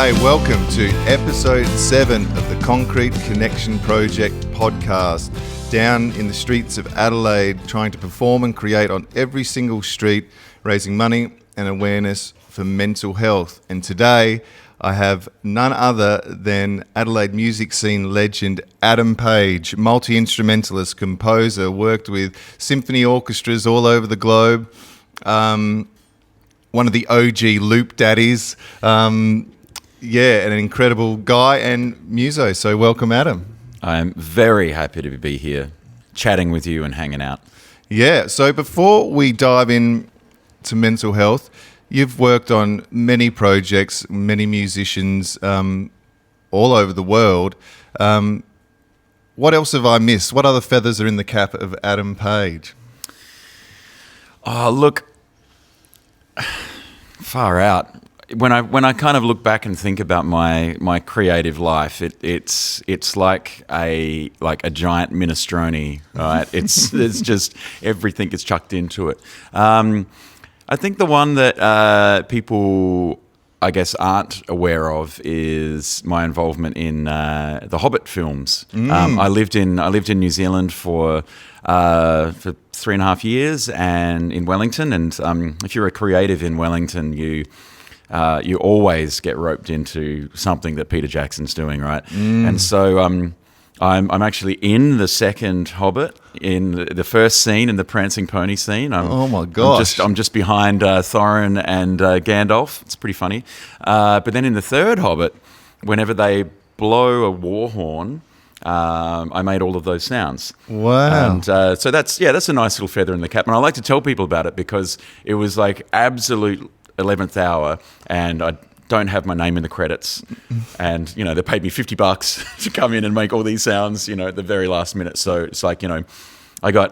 Hey, welcome to episode 7 of the Concrete Connection Project podcast. Down in the streets of Adelaide, trying to perform and create on every single street, raising money and awareness for mental health. And today, I have none other than Adelaide music scene legend Adam Page, multi-instrumentalist, composer, worked with symphony orchestras all over the globe. One of the OG loop daddies. An incredible guy and muso. So welcome, Adam. I am very happy to be here, chatting with you and hanging out. Yeah, so before we dive in to mental health, you've worked on many projects, many musicians all over the world. What else have I missed? What other feathers are in the cap of Adam Page? Oh, look, far out. When I kind of look back and think about my creative life, it's like a giant minestrone, right? It's just everything is chucked into it. I think the one that people, I guess, aren't aware of is my involvement in the Hobbit films. I lived in New Zealand for 3.5 years, and in Wellington. And if you're a creative in Wellington, you always get roped into something that Peter Jackson's doing, right? And so I'm actually in the second Hobbit, in the first scene, in the Prancing Pony scene. Oh my gosh! I'm just behind Thorin and Gandalf. It's pretty funny. But then in the third Hobbit, whenever they blow a war horn, I made all of those sounds. Wow! And so that's a nice little feather in the cap. And I like to tell people about it because it was like absolute 11th hour, and I don't have my name in the credits, and they paid me $50 to come in and make all these sounds, at the very last minute. So it's like, I got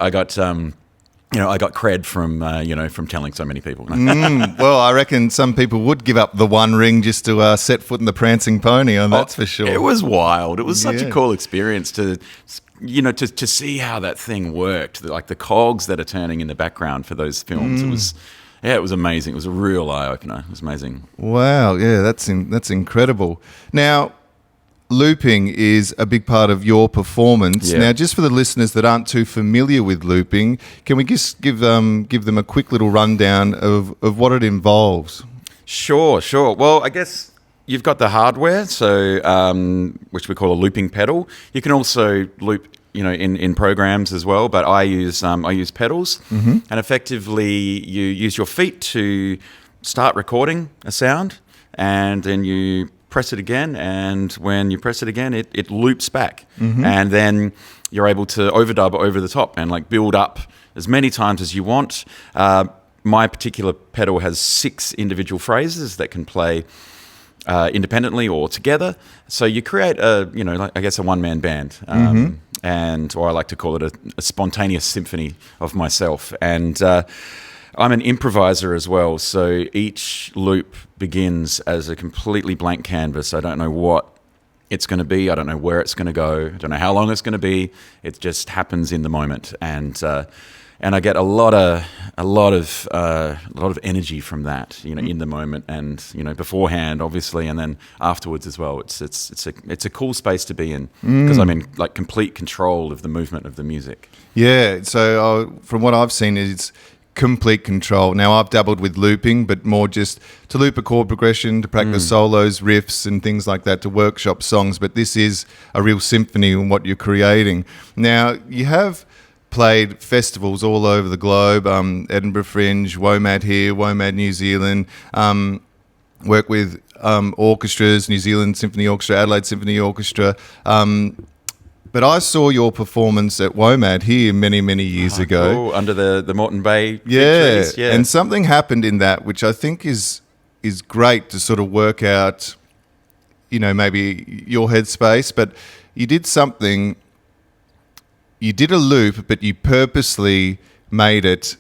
cred from telling so many people. Well, I reckon some people would give up the one ring just to set foot in the Prancing Pony, and that's for sure. It was wild. It was such a cool experience to see how that thing worked, like the cogs that are turning in the background for those films. It was amazing. It was a real eye-opener. It was amazing. Wow, yeah, that's incredible. Now, looping is a big part of your performance. Yeah. Now, just for the listeners that aren't too familiar with looping, can we just give them a quick little rundown of what it involves? Sure. Well, I guess you've got the hardware, so which we call a looping pedal. You can also loop in programs as well, but I use pedals, and effectively you use your feet to start recording a sound, and then you press it again, and when you press it again, it loops back, and then you're able to overdub over the top and like build up as many times as you want. My particular pedal has 6 individual phrases that can play independently or together, so you create a one-man band. Or I like to call it a spontaneous symphony of myself. And I'm an improviser as well, so each loop begins as a completely blank canvas. I don't know what it's going to be. I don't know where it's going to go. I don't know how long it's going to be. It just happens in the moment, and I get a lot of energy from that, in the moment, and beforehand, obviously, and then afterwards as well. It's a cool space to be in because I'm in like complete control of the movement of the music. Yeah. So from what I've seen, it's complete control. Now I've dabbled with looping, but more just to loop a chord progression, to practice solos, riffs, and things like that, to workshop songs. But this is a real symphony in what you're creating. Now you have played festivals all over the globe, Edinburgh Fringe, WOMAD here, WOMAD New Zealand, work with orchestras, New Zealand Symphony Orchestra, Adelaide Symphony Orchestra. But I saw your performance at WOMAD here many, many years ago. Cool. Under the Moreton Bay trees. Yeah, and something happened in that which I think is great to sort of work out, maybe your headspace, but you did something. You did a loop, but you purposely made it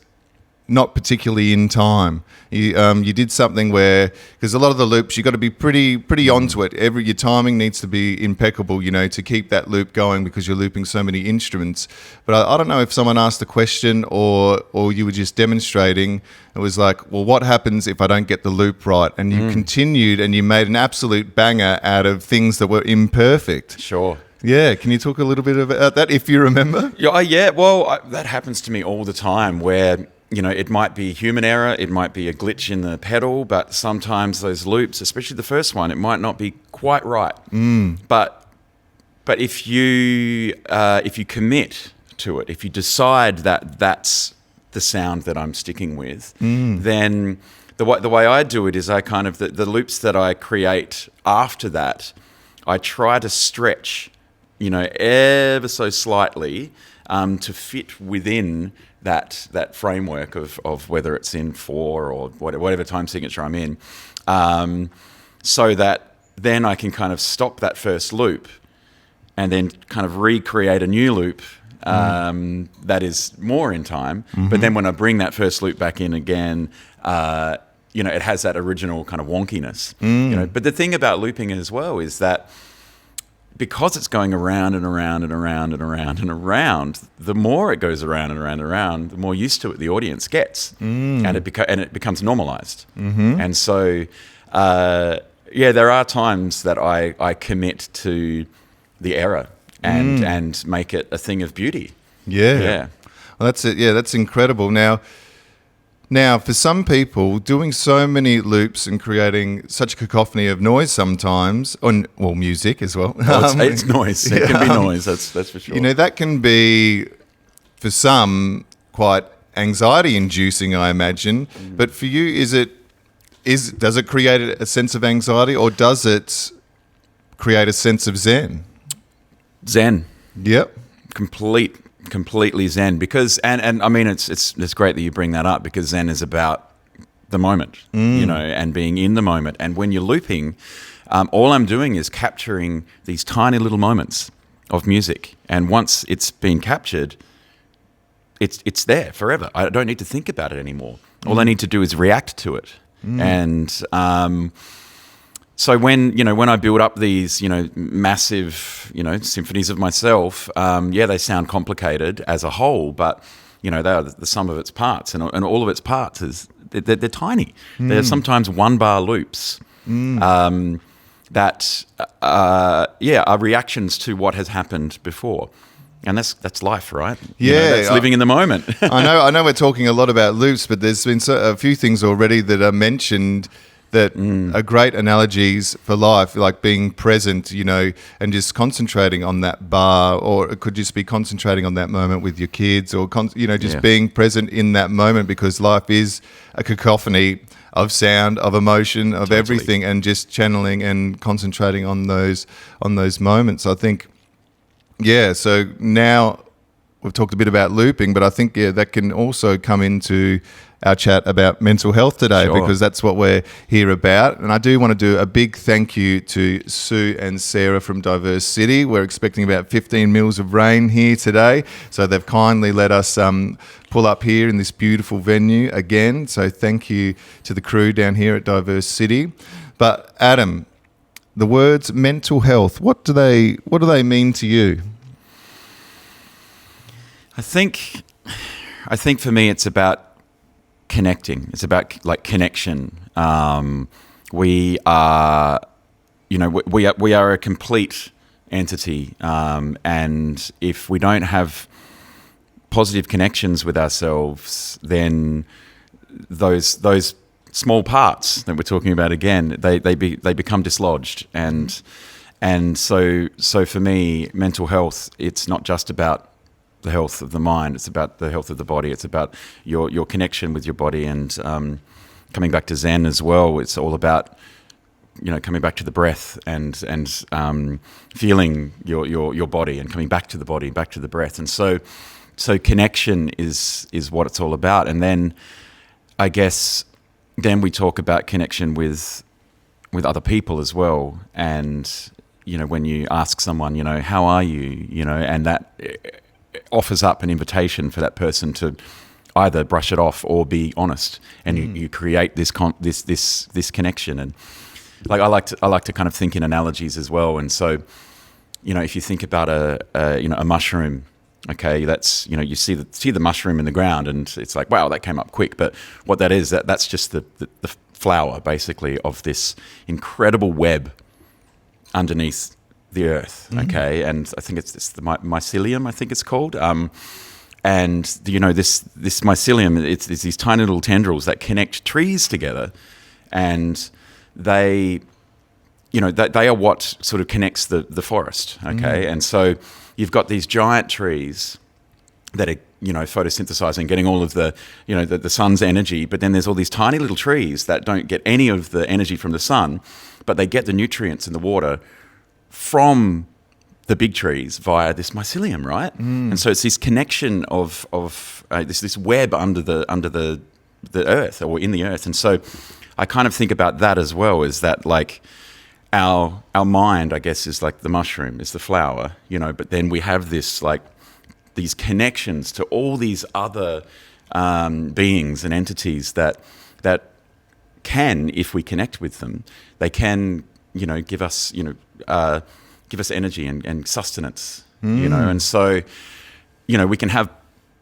not particularly in time. You did something where, because a lot of the loops, you got to be pretty onto it. Your timing needs to be impeccable, to keep that loop going, because you're looping so many instruments. But I don't know if someone asked a question or you were just demonstrating. It was like, well, what happens if I don't get the loop right? And you continued and you made an absolute banger out of things that were imperfect. Sure. Yeah, can you talk a little bit about that, if you remember? Yeah. Well, that happens to me all the time, where it might be human error, it might be a glitch in the pedal, but sometimes those loops, especially the first one, it might not be quite right. But if you commit to it, if you decide that that's the sound that I'm sticking with, then the way I do it is I kind of the loops that I create after that, I try to stretch, ever so slightly, to fit within that framework of whether it's in 4 or whatever time signature I'm in, so that then I can kind of stop that first loop and then kind of recreate a new loop that is more in time. But then when I bring that first loop back in again, it has that original kind of wonkiness. But the thing about looping as well is that, because it's going around and around and around and around and around, the more it goes around and around and around, the more used to it the audience gets, and it becomes normalized. And so, there are times that I commit to the error and make it a thing of beauty. Yeah. Well, that's it. Yeah, that's incredible. Now, for some people, doing so many loops and creating such a cacophony of noise sometimes, music as well. It's noise. It can be noise, that's for sure. That can be, for some, quite anxiety-inducing, I imagine. But for you, does it create a sense of anxiety, or does it create a sense of zen? Zen. Yep. Completely zen, because and I mean it's great that you bring that up, because zen is about the moment, and being in the moment. And when you're looping, all I'm doing is capturing these tiny little moments of music, and once it's been captured, it's there forever. I don't need to think about it anymore. All I need to do is react to it. And so when I build up these, massive, symphonies of myself, they sound complicated as a whole, but, they are the sum of its parts, and all of its parts they're tiny. They're sometimes 1-bar loops that, are reactions to what has happened before. And that's life, right? That's living in the moment. I know we're talking a lot about loops, but there's been a few things already that are mentioned that are great analogies for life, like being present, and just concentrating on that bar, or it could just be concentrating on that moment with your kids, or being present in that moment, because life is a cacophony of sound, of emotion, of everything, and just channeling and concentrating on those moments. I think, so now we've talked a bit about looping, but I think, that can also come into our chat about mental health today, because that's what we're here about. And I do want to do a big thank you to Sue and Sarah from Diverse-City. We're expecting about 15 mils of rain here today, so they've kindly let us pull up here in this beautiful venue again. So thank you to the crew down here at Diverse-City. But Adam, the words mental health, what do they mean to you? I think for me it's about connecting. It's about connection. We are a complete entity, and if we don't have positive connections with ourselves, then those small parts that we're talking about again, they become dislodged, and so for me, mental health, it's not just about the health of the mind, it's about the health of the body. It's about your connection with your body, and coming back to Zen as well. It's all about coming back to the breath and feeling your body, and coming back to the body, back to the breath. And so connection is what it's all about. And then I guess we talk about connection with other people as well. And when you ask someone, how are you, and that offers up an invitation for that person to either brush it off or be honest, and you create this connection. And like I like to kind of think in analogies as well. And so, if you think about a mushroom, okay, that's you see the mushroom in the ground, and it's like, wow, that came up quick. But what that is, that's just the flower basically of this incredible web underneath the earth. Okay, and I think it's the mycelium, I think it's called. And this mycelium, it's these tiny little tendrils that connect trees together, and they are what sort of connects the forest. Okay, and so you've got these giant trees that are photosynthesizing, getting all of the the sun's energy, but then there's all these tiny little trees that don't get any of the energy from the sun, but they get the nutrients in the water from the big trees via this mycelium, right? And so it's this connection of this web under the earth, or in the earth. And so I kind of think about that as well, is that like our mind, I guess, is like the mushroom, is the flower, but then we have this like these connections to all these other beings and entities that can, if we connect with them, they can give us energy and sustenance, and so we can have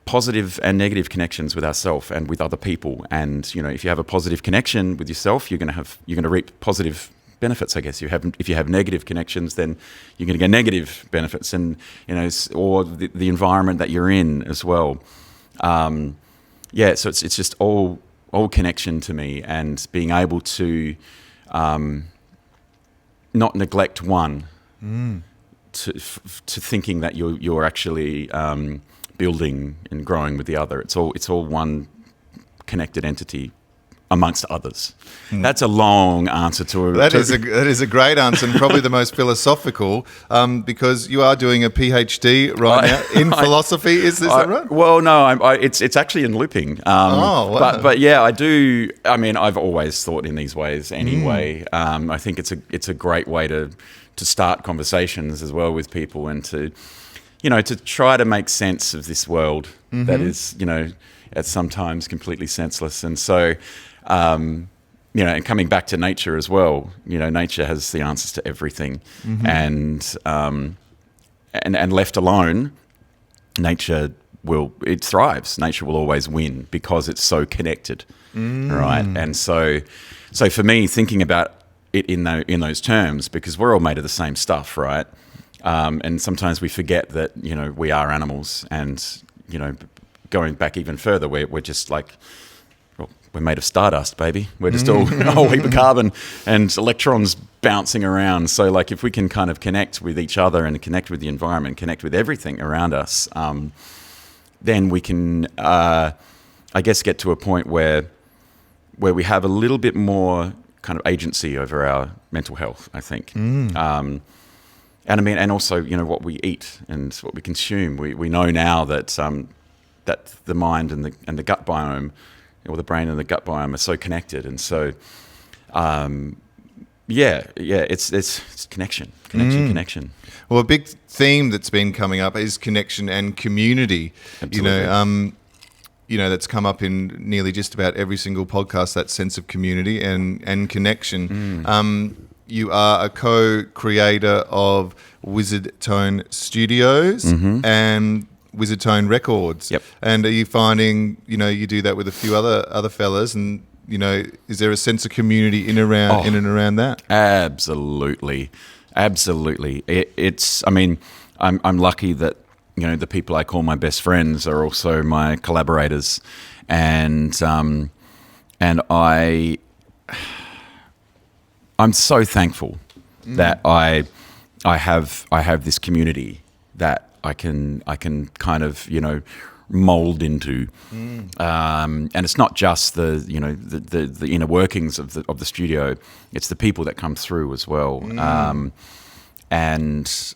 positive and negative connections with ourselves and with other people. And if you have a positive connection with yourself, you're going to reap positive benefits, I guess. If you have negative connections, then you're going to get negative benefits, and or the environment that you're in as well. So it's just all connection to me, and being able to not neglect one, to thinking that you're actually building and growing with the other. It's all one connected entity amongst others. That's a long answer to that is a great answer, and probably the most philosophical, because you are doing a PhD now in philosophy. Is that right? Well, no, it's actually in looping. Wow. But yeah, I do. I mean, I've always thought in these ways anyway. I think it's a great way to start conversations as well with people, and to try to make sense of this world that is at sometimes completely senseless. And so and coming back to nature as well, nature has the answers to everything, and left alone, nature thrives. Nature will always win because it's so connected, right? And so for me, thinking about it in those terms, because we're all made of the same stuff, right? And sometimes we forget that we are animals, and going back even further, we're just like, we're made of stardust, baby. We're just all a whole heap of carbon and electrons bouncing around. So like, if we can kind of connect with each other and connect with the environment, connect with everything around us, then we can, I guess, get to a point where we have a little bit more kind of agency over our mental health, I think. And I mean, and also, what we eat and what we consume. We know now that that the mind and the gut biome, or the brain and the gut biome, are so connected. And so, it's connection. Well, a big theme that's been coming up is connection and community. Absolutely. That's come up in nearly just about every single podcast, that sense of community and connection. You are a co-creator of Wizard Tone Studios and Wizard Tone Records. Yep. And are you finding, you do that with a few other fellas, and is there a sense of community in and around that? Absolutely. It's. I mean, I'm lucky that the people I call my best friends are also my collaborators, and I'm so thankful that I have this community that I can kind of mold into, and it's not just the inner workings of the studio; it's the people that come through as well. And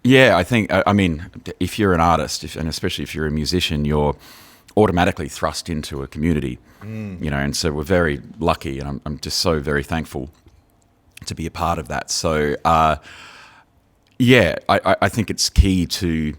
yeah, I think, I mean, if you're an artist, and especially if you're a musician, you're automatically thrust into a community, and so we're very lucky, and I'm just so very thankful to be a part of that. So, I think it's key to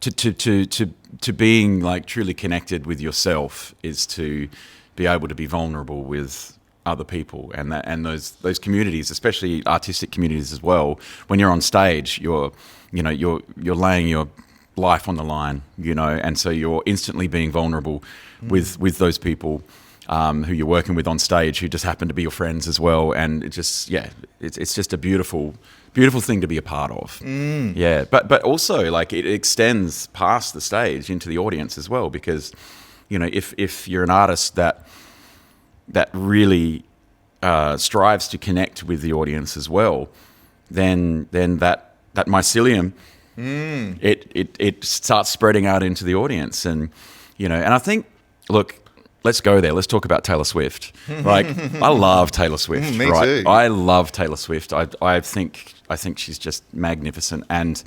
to being like truly connected with yourself is to be able to be vulnerable with other people, and those communities, especially artistic communities as well. When you're on stage, you're laying your life on the line, and so you're instantly being vulnerable with those people who you're working with on stage, who just happen to be your friends as well, and it's just a beautiful thing to be a part of. Yeah, but also like it extends past the stage into the audience as well, because if you're an artist that really strives to connect with the audience as well, then that mycelium, it starts spreading out into the audience, and I think, look, let's go there. Let's talk about Taylor Swift. Like, I love Taylor Swift. Me right? too. I love Taylor Swift. I think she's just magnificent, and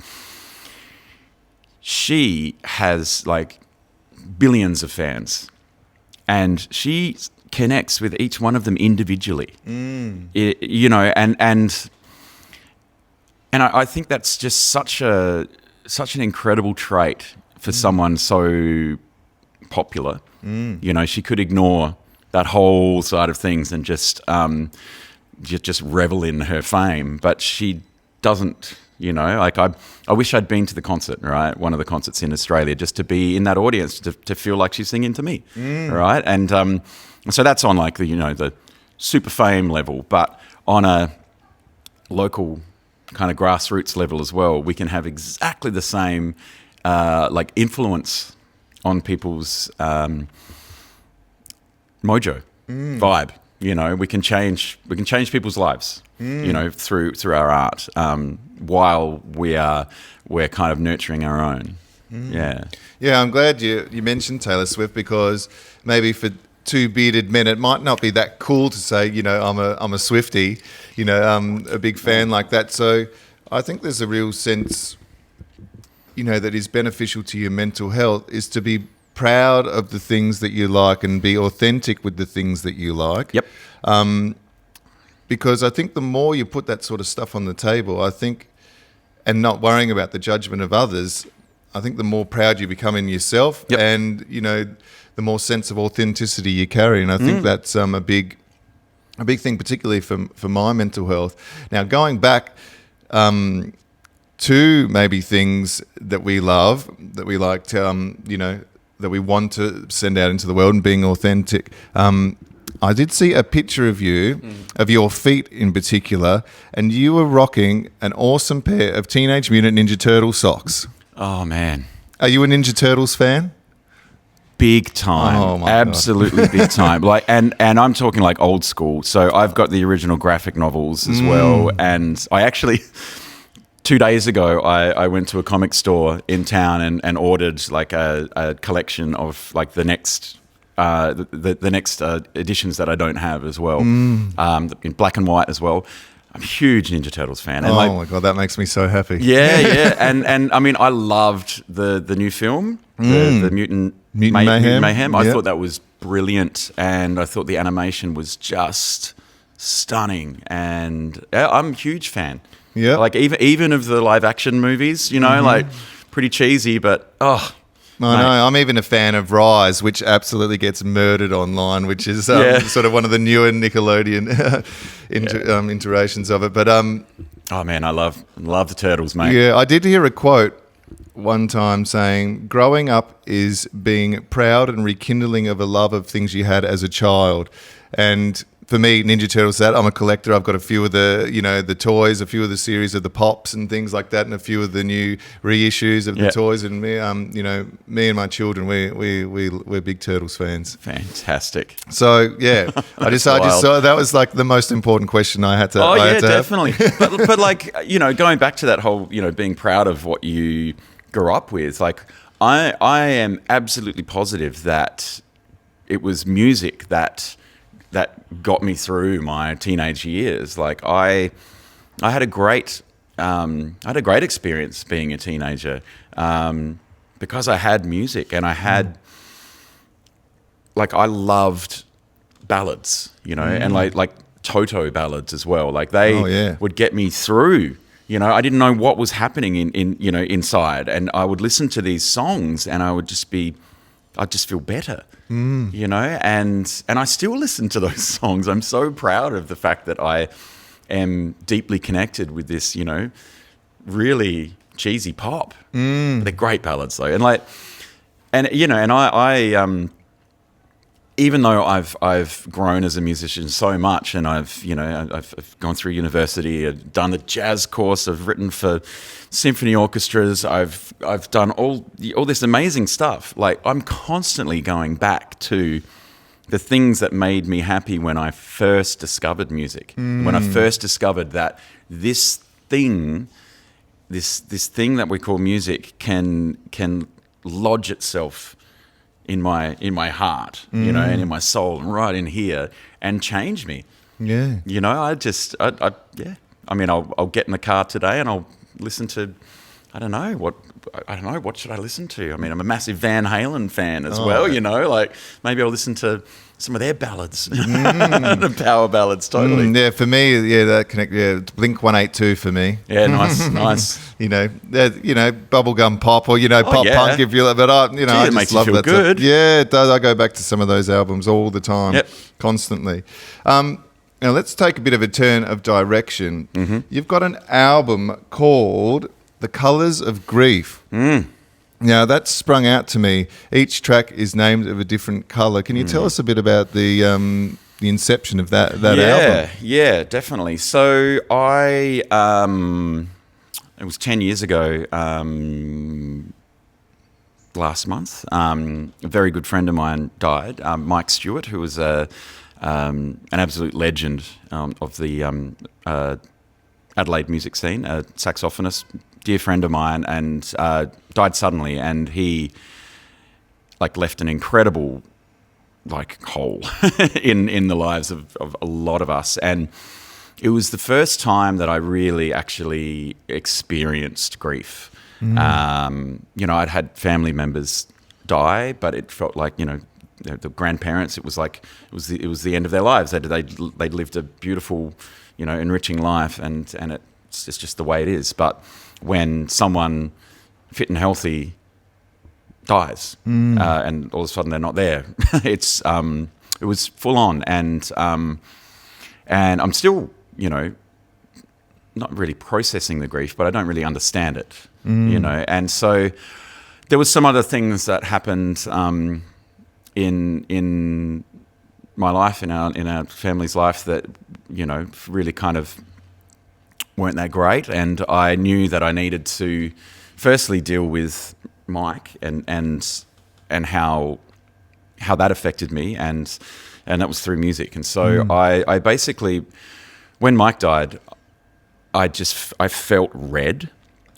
she has like billions of fans, and she connects with each one of them individually. And I think that's just such an incredible trait for someone so popular. She could ignore that whole side of things and just revel in her fame, but she doesn't. Like I wish I'd been to the concert, right? One of the concerts in Australia, just to be in that audience, to feel like she's singing to me, right? And so that's on like the super fame level, but on a local kind of grassroots level as well, we can have exactly the same like influence on people's mojo, vibe. We can change people's lives, through our art, while we're kind of nurturing our own. Yeah, I'm glad you mentioned Taylor Swift, because maybe for two bearded men, it might not be that cool to say, I'm a Swiftie, a big fan like that. So I think there's a real sense, that is beneficial to your mental health, is to be proud of the things that you like and be authentic with the things that you like. Yep. Because I think the more you put that sort of stuff on the table, and not worrying about the judgment of others, I think the more proud you become in yourself. Yep. And, the more sense of authenticity you carry. And I think that's a big thing, particularly for my mental health. Now, going back to maybe things that we love, that we like to, that we want to send out into the world, and being authentic. I did see a picture of you, of your feet in particular, and you were rocking an awesome pair of Teenage Mutant Ninja Turtle socks. Oh, man. Are you a Ninja Turtles fan? Big time. Oh my Absolutely big time. Like, and I'm talking like old school. So I've got the original graphic novels as well. And I actually, 2 days ago, I went to a comic store in town and ordered like a collection of like the next the next editions that I don't have as well, in black and white as well. I'm a huge Ninja Turtles fan. And my God, that makes me so happy. Yeah. And I mean, I loved the new film, the Mutant Mayhem. I thought that was brilliant, and I thought the animation was just stunning. And I'm a huge fan. Yeah, like even of the live action movies, like pretty cheesy, but I know. I'm even a fan of Rise, which absolutely gets murdered online, which is sort of one of the newer Nickelodeon iterations of it. But oh man, I love the Turtles, mate. Yeah, I did hear a quote one time saying, "Growing up is being proud and rekindling of a love of things you had as a child." And for me, Ninja Turtles, I'm a collector. I've got a few of the, the toys, a few of the series of the Pops and things like that, and a few of the new reissues of the toys. And me, me and my children, we're big Turtles fans. Fantastic. So yeah, I just saw that was like the most important question I had to. Oh yeah, definitely. but like going back to that whole being proud of what you grew up with, like I am absolutely positive that it was music that got me through my teenage years. Like I had a great experience being a teenager, because I had music, and I had I loved ballads, and like Toto ballads as well. Like they would get me through, You know, I didn't know what was happening in you know, inside, and I would listen to these songs, and I'd just feel better, you know, and I still listen to those songs. I'm so proud of the fact that I am deeply connected with this, you know, really cheesy pop. They're great ballads though, and you know, and I even though I've grown as a musician so much, and I've gone through university, I've done the jazz course, I've written for symphony orchestras, I've done all this amazing stuff. Like, I'm constantly going back to the things that made me happy when I first discovered music. When I first discovered that this thing that we call music can lodge itself in my heart, you know, and in my soul, and right in here, and change me. Yeah. You know, yeah. I mean, I'll get in the car today and I'll listen to, I don't know, what should I listen to? I mean, I'm a massive Van Halen fan as well, you know, like maybe I'll listen to some of their ballads, the power ballads, totally. Yeah, for me, that connect. Yeah, Blink 182 for me. Yeah, nice. You know, bubblegum pop, or pop yeah. punk, if you like. But I It just makes you love feel that good. stuff. Yeah, it does. I go back to some of those albums all the time, constantly. Now let's take a bit of a turn of direction. You've got an album called "The Colours of Grief." Now, that sprung out to me. Each track is named of a different colour. Can you tell us a bit about the inception of that album? Yeah, definitely. So it was 10 years ago, last month. A very good friend of mine died, Mike Stewart, who was an absolute legend of the Adelaide music scene, a saxophonist, dear friend of mine, and died suddenly, and he left an incredible hole in the lives of a lot of us. And it was the first time that I really actually experienced grief. I'd had family members die, but it felt like, the grandparents, it was the end of their lives. They'd lived a beautiful, enriching life, and it's just the way it is. But when someone fit and healthy dies, and all of a sudden they're not there, it was full on, and I'm still, not really processing the grief, but I don't really understand it, and so there was some other things that happened in my life, in our family's life, that really kind of weren't that great, and I knew that I needed to firstly deal with Mike and how that affected me, and that was through music. And so I basically, when Mike died, I felt red.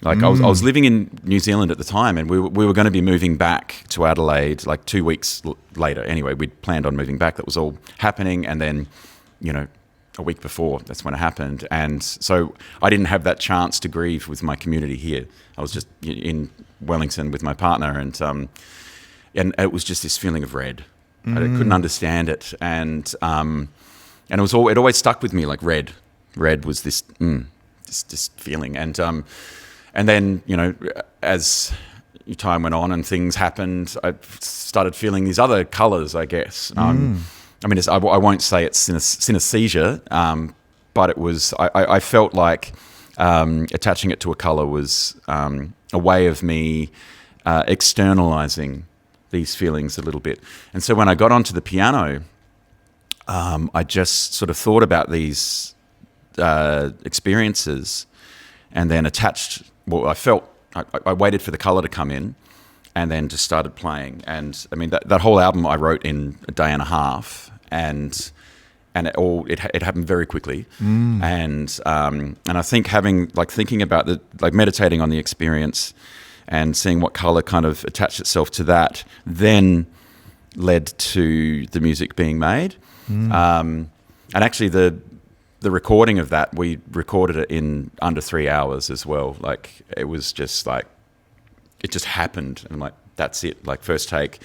I was living in New Zealand at the time, and we were going to be moving back to Adelaide 2 weeks later. Anyway, we'd planned on moving back. That was all happening, and then a week before, that's when it happened. And so I didn't have that chance to grieve with my community here. I was just in Wellington with my partner, and it was just this feeling of red. I couldn't understand it, and it always stuck with me, like red. Red was this feeling, and then as time went on and things happened, I started feeling these other colours, I guess. I mean, I won't say it's synesthesia, but it was. I felt like attaching it to a colour was a way of me externalising these feelings a little bit. And so when I got onto the piano, I just sort of thought about these experiences, and then attached. Well, I waited for the colour to come in, and then just started playing. And I mean, that whole album I wrote in a day and a half, and it happened very quickly. And I think thinking about meditating on the experience and seeing what colour kind of attached itself to that, then led to the music being made. And actually the recording of that, we recorded it in under 3 hours as well. It was just it just happened, and that's it. First take,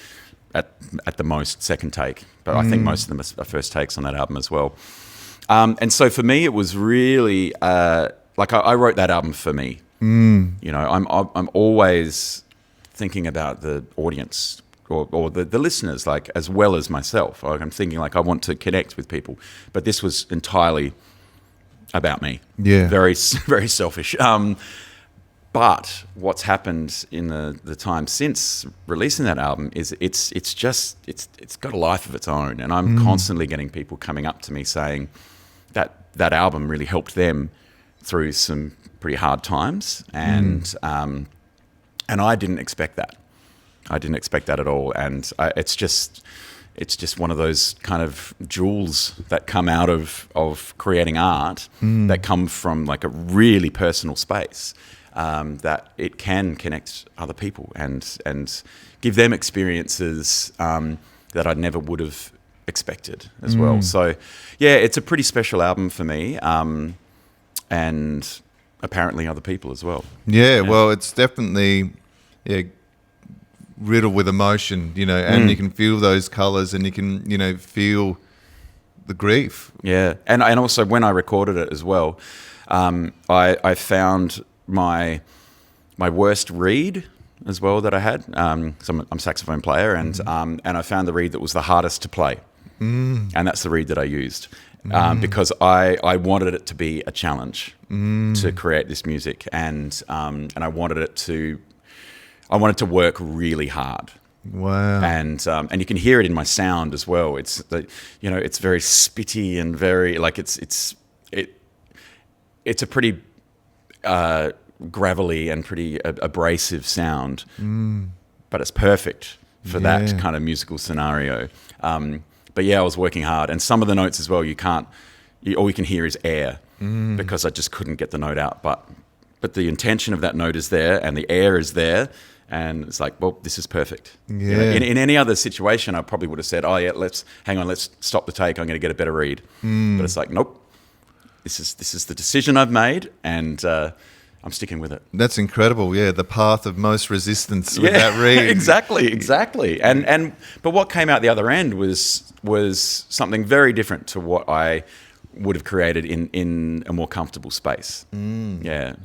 at the most second take, but I think most of them are first takes on that album as well. And so for me, it was really I wrote that album for me. You know, I'm always thinking about the audience or the listeners, like, as well as myself. Like, I'm thinking, like, I want to connect with people, but this was entirely about me. Yeah. Very, very selfish. But what's happened in the time since releasing that album is it's got a life of its own, and I'm constantly getting people coming up to me saying that album really helped them through some pretty hard times, and I didn't expect that. I didn't expect that at all, and it's just one of those kind of jewels that come out of creating art that come from like a really personal space. That it can connect other people and give them experiences that I never would have expected as well. So, yeah, it's a pretty special album for me, and apparently other people as well. Yeah, well, it's definitely riddled with emotion, you know, and you can feel those colours, and you can, you know, feel the grief. Yeah, and also when I recorded it as well, I found my worst reed as well that I had. So I'm a saxophone player, and I found the reed that was the hardest to play, and that's the reed that I used because I wanted it to be a challenge to create this music, and I wanted it to work really hard. Wow. And you can hear it in my sound as well. It's it's very spitty and very like it's a pretty gravelly and pretty abrasive sound, but it's perfect for that kind of musical scenario. But yeah, I was working hard, and some of the notes as well, all you can hear is air because I just couldn't get the note out. But the intention of that note is there, and the air is there, and it's like, well, this is perfect. Yeah. You know, in any other situation, I probably would have said, oh yeah, let's stop the take. I'm going to get a better read. But it's like, nope. This is the decision I've made, and I'm sticking with it. That's incredible. Yeah, the path of most resistance with that reed. Exactly. But what came out the other end was something very different to what I would have created in a more comfortable space. Yeah.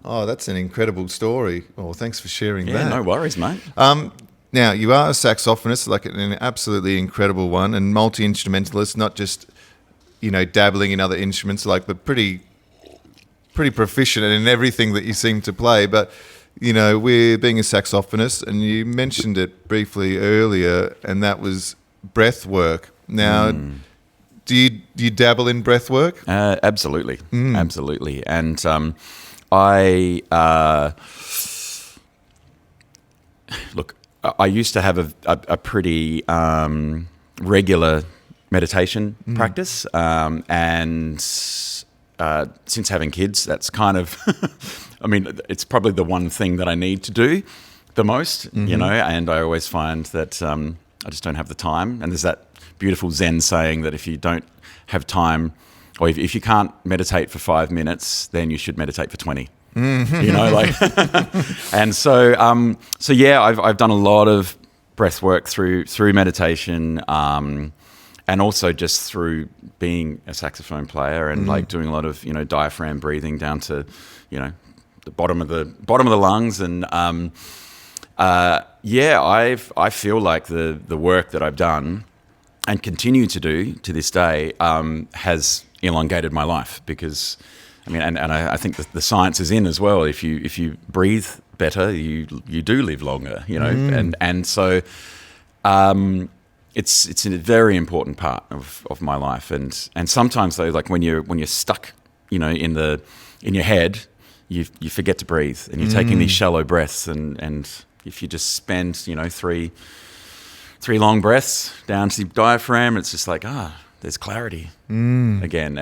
Oh, that's an incredible story. Well, thanks for sharing that. Yeah, no worries, mate. Now, you are a saxophonist, like an absolutely incredible one, and multi-instrumentalist, not just, you know, dabbling in other instruments, but pretty proficient in everything that you seem to play. But, you know, we're being a saxophonist, and you mentioned it briefly earlier, and that was breath work. Now, do you dabble in breath work? Absolutely. And I used to have a pretty regular meditation practice, and since having kids, that's kind of, I mean, it's probably the one thing that I need to do the most, you know, and I always find that I just don't have the time. And there's that beautiful Zen saying that if you don't have time, or if you can't meditate for 5 minutes, then you should meditate for 20. You know, like, and so yeah, I've done a lot of breath work through meditation, and also just through being a saxophone player and like doing a lot of, you know, diaphragm breathing down to, you know, the bottom of the lungs, and yeah, I feel like the work that I've done and continue to do to this day has elongated my life, because I mean, and I think the science is in as well. If you breathe better, you do live longer, you know, and so it's a very important part of my life. And sometimes though, like when you're stuck, you know, in your head, you forget to breathe, and you're taking these shallow breaths, and if you just spend, you know, three long breaths down to the diaphragm, it's just like, there's clarity again.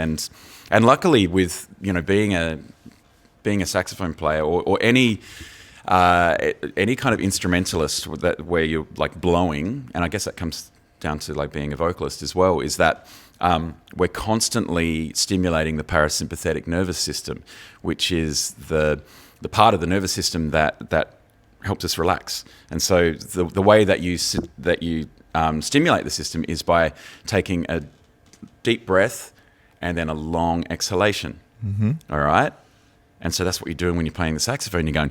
And luckily, with, you know, being a saxophone player or any kind of instrumentalist where you're like blowing, and I guess that comes down to like being a vocalist as well, is that we're constantly stimulating the parasympathetic nervous system, which is the part of the nervous system that helps us relax. And so the way that you stimulate the system is by taking a deep breath and then a long exhalation. All right? And so that's what you're doing when you're playing the saxophone. You're going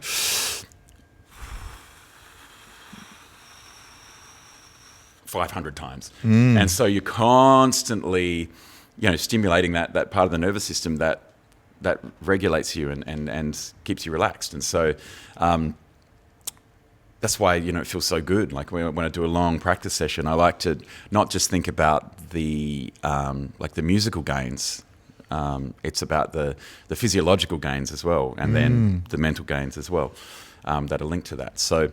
500 times. And so you're constantly, stimulating that part of the nervous system that regulates you and keeps you relaxed. And so that's why, it feels so good. Like when I do a long practice session, I like to not just think about the musical gains. It's about the physiological gains as well, and then the mental gains as well, that are linked to that. So,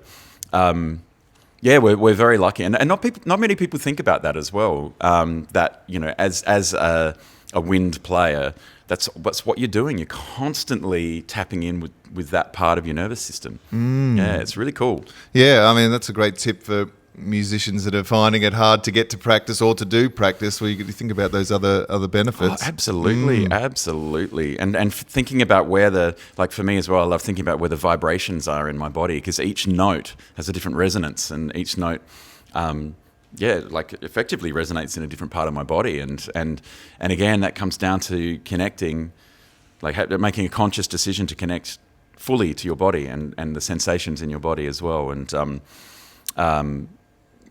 we're very lucky, and not many people think about that as well. That as a wind player, that's what you're doing. You're constantly tapping in with that part of your nervous system. Yeah, it's really cool. Yeah, I mean, that's a great tip for musicians that are finding it hard to get to practice or to do practice, where you think about those other benefits. Oh, absolutely. And thinking about where for me as well, I love thinking about where the vibrations are in my body, because each note has a different resonance, and each note effectively resonates in a different part of my body, and again, that comes down to connecting, making a conscious decision to connect fully to your body and the sensations in your body as well. And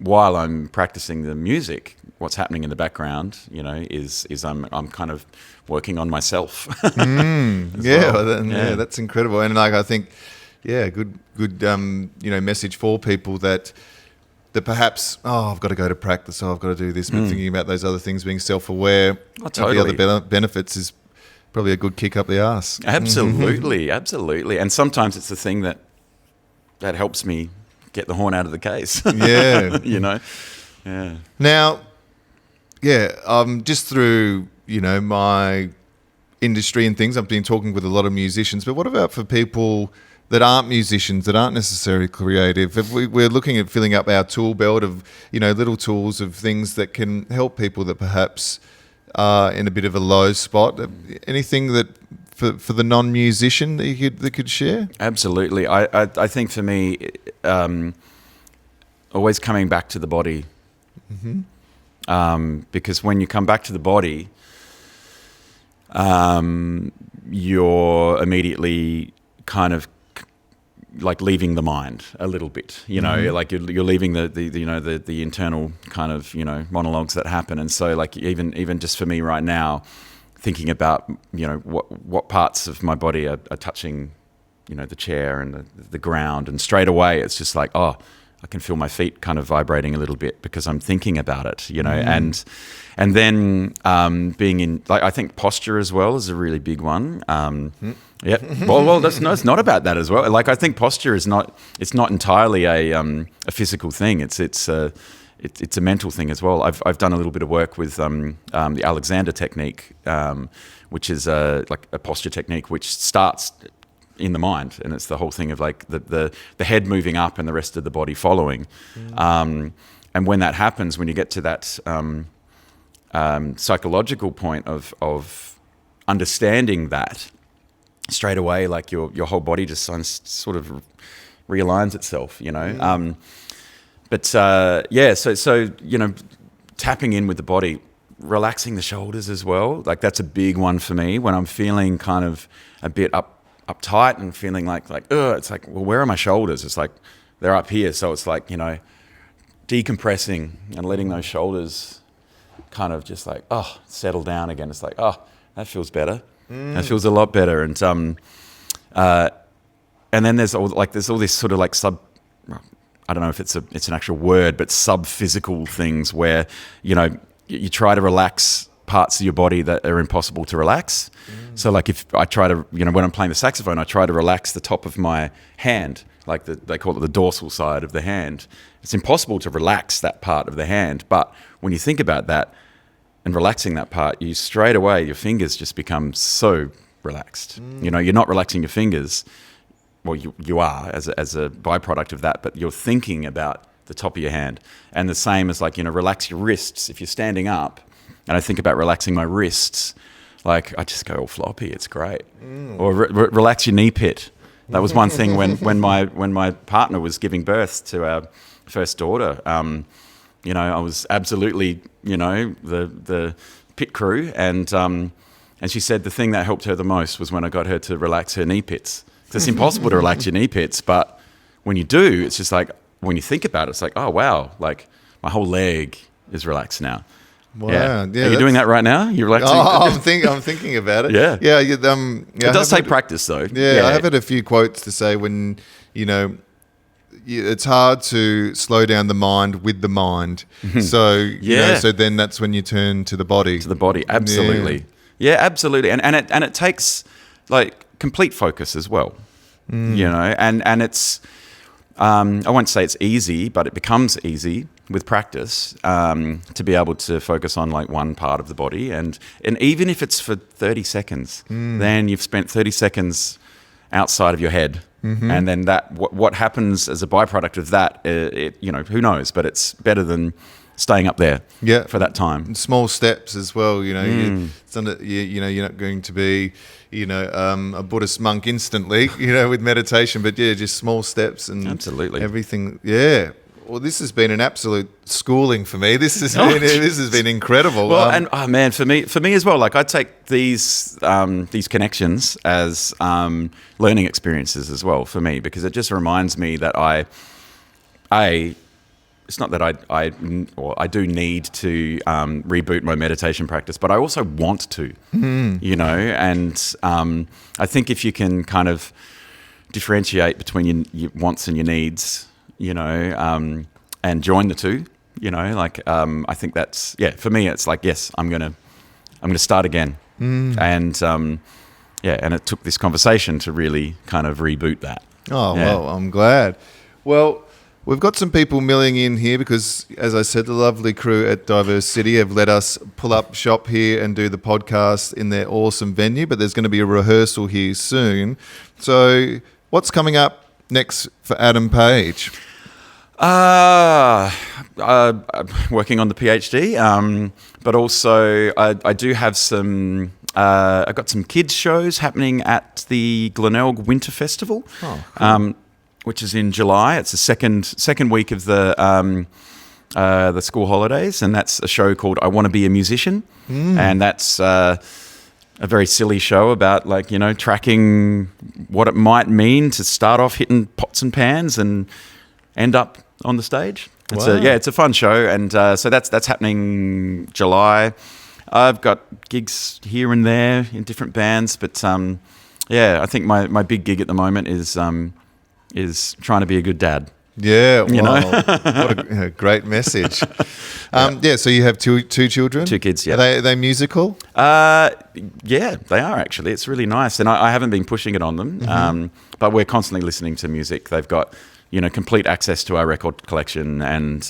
while I'm practicing the music, what's happening in the background, is I'm kind of working on myself. That's incredible. And I think, good message for people that perhaps, I've got to go to practice, I've got to do this, but thinking about those other things, being self-aware of the other benefits is probably a good kick up the arse. Absolutely. And sometimes it's the thing that helps me get the horn out of the case. Yeah. Yeah. Now, just through, my industry and things, I've been talking with a lot of musicians, but what about for people that aren't musicians, that aren't necessarily creative? If we're looking at filling up our tool belt of, little tools of things that can help people that perhaps are in a bit of a low spot. Anything that for the non-musician that could share? Absolutely. I think for me, always coming back to the body. Because when you come back to the body, you're immediately kind of like leaving the mind a little bit, like you're leaving the internal kind of, monologues that happen. And so like even just for me right now, thinking about, what parts of my body are touching, the chair and the ground, and straight away it's just like, I can feel my feet kind of vibrating a little bit because I'm thinking about it, and then being in, I think posture as well is a really big one. Yeah. Well, it's not about that as well. Like I think posture it's not entirely a physical thing. It's a mental thing as well. I've done a little bit of work with the Alexander technique, which is like a posture technique which starts in the mind, and it's the whole thing of like the head moving up and the rest of the body following. And when that happens, when you get to that psychological point of understanding that, straight away, like your whole body just sort of realigns itself, So tapping in with the body, relaxing the shoulders as well. Like that's a big one for me when I'm feeling kind of a bit uptight and feeling like it's like, well, where are my shoulders? It's like they're up here, so it's like decompressing and letting those shoulders kind of just like settle down again. It's like that feels better. That feels a lot better. And then there's all this sort of like I don't know if it's an actual word, but sub-physical things where you try to relax parts of your body that are impossible to relax. So like if I try to, when I'm playing the saxophone, I try to relax the top of my hand, like they call it the dorsal side of the hand. It's impossible to relax that part of the hand. But when you think about that and relaxing that part, you straight away, your fingers just become so relaxed. You're not relaxing your fingers. Well, you are as a byproduct of that, but you're thinking about the top of your hand. And the same as like, relax your wrists. If you're standing up, and I think about relaxing my wrists, like I just go all floppy. It's great. Or relax your knee pit. That was one thing when my partner was giving birth to our first daughter. I was absolutely the pit crew, and And she said the thing that helped her the most was when I got her to relax her knee pits. 'Cause it's impossible to relax your knee pits, but when you do, it's just like, when you think about it, it's like, oh, wow, like my whole leg is relaxed now. Wow. Yeah. Yeah, Are you doing that right now? You're relaxing? Oh, I'm thinking about it. Yeah. Yeah. It does take practice, though. Yeah, I have had a few quotes to say when, it's hard to slow down the mind with the mind. So, so then that's when you turn to the body. To the body, absolutely. Yeah, absolutely. And it takes like complete focus as well. And it's I won't say it's easy, but it becomes easy with practice to be able to focus on like one part of the body, and even if it's for 30 seconds, then you've spent 30 seconds outside of your head, and then that what happens as a byproduct of that, who knows? But it's better than staying up there for that time. And small steps as well, you're not going to be, a Buddhist monk instantly, with meditation, but just small steps and absolutely everything. Yeah. Well, this has been an absolute schooling for me. This has been incredible. Well, for me as well. Like I take these connections as learning experiences as well for me, because it just reminds me that it's not that I do need to reboot my meditation practice, but I also want to, and I think if you can kind of differentiate between your wants and your needs, and join the two, I think that's, for me, it's like, yes, I'm going to start again. And it took this conversation to really kind of reboot that. Oh, well, I'm glad. Well, we've got some people milling in here because, as I said, the lovely crew at Diverse-City have let us pull up shop here and do the podcast in their awesome venue, but there's going to be a rehearsal here soon. So what's coming up next for Adam Page? Working on the PhD, but also I do have some. I've got some kids shows happening at the Glenelg Winter Festival, which is in July. It's the second week of the school holidays, and that's a show called I Want to Be a Musician, and that's a very silly show about tracking what it might mean to start off hitting pots and pans and end up on the stage. It's a fun show, and so that's happening July. I've got gigs here and there in different bands, but I think my big gig at the moment is trying to be a good dad. Yeah, what a great message. So you have two children? 2 kids, yeah. Are they musical? Yeah, they are actually. It's really nice, and I haven't been pushing it on them, but we're constantly listening to music. They've got complete access to our record collection, and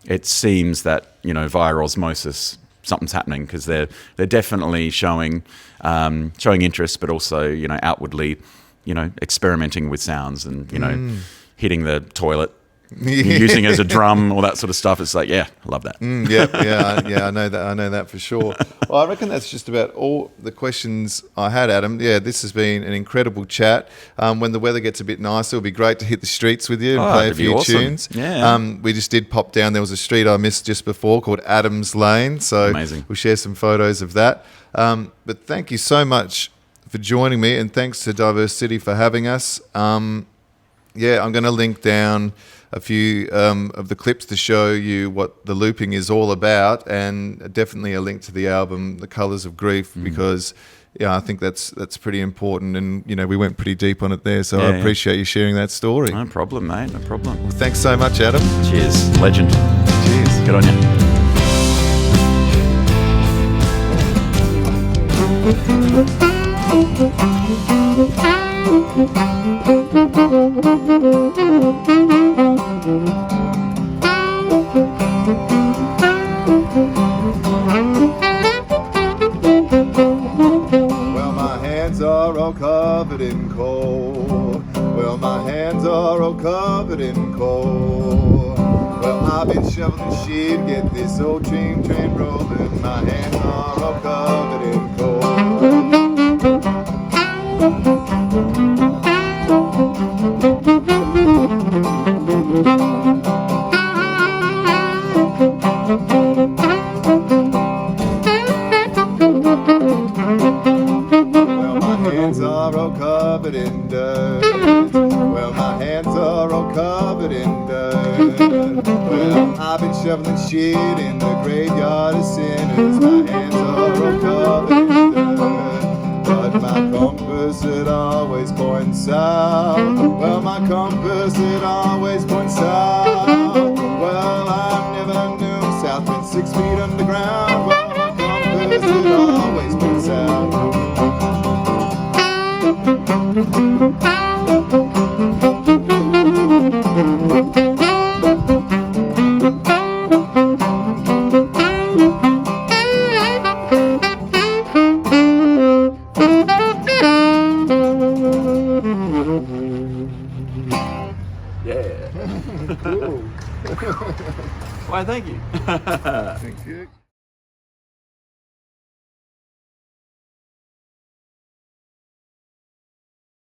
it seems that via osmosis something's happening, because they're definitely showing interest, but also outwardly experimenting with sounds and hitting the toilet, using it as a drum, all that sort of stuff. It's like, I love that. I know that. I know that for sure. Well, I reckon that's just about all the questions I had, Adam. Yeah, this has been an incredible chat. When the weather gets a bit nicer, it'll be great to hit the streets with you and play a few tunes. Yeah. We just did pop down. There was a street I missed just before called Adams Lane, so amazing. We'll share some photos of that. But thank you so much for joining me, and thanks to Diverse-City for having us. I'm going to link down a few of the clips to show you what the looping is all about, and definitely a link to the album, The Colours of Grief, because I think that's pretty important, and we went pretty deep on it there, so I appreciate you sharing that story. No problem, mate, no problem. Well, thanks so much, Adam. Cheers, legend. Cheers. Good on you. Well, my hands are all covered in coal. Well, my hands are all covered in coal. Well, I've been shoveling shit, get this old train rolling. My hands are all covered in coal. I've been shoveling shit in the graveyard of sinners. My hands are all covered in dirt, but my compass, it always points south. Well, my compass, it always points south. Well, I've never known south been 6 feet underground. Well, my compass, it always points south. Yeah. Why, thank you. Thank you.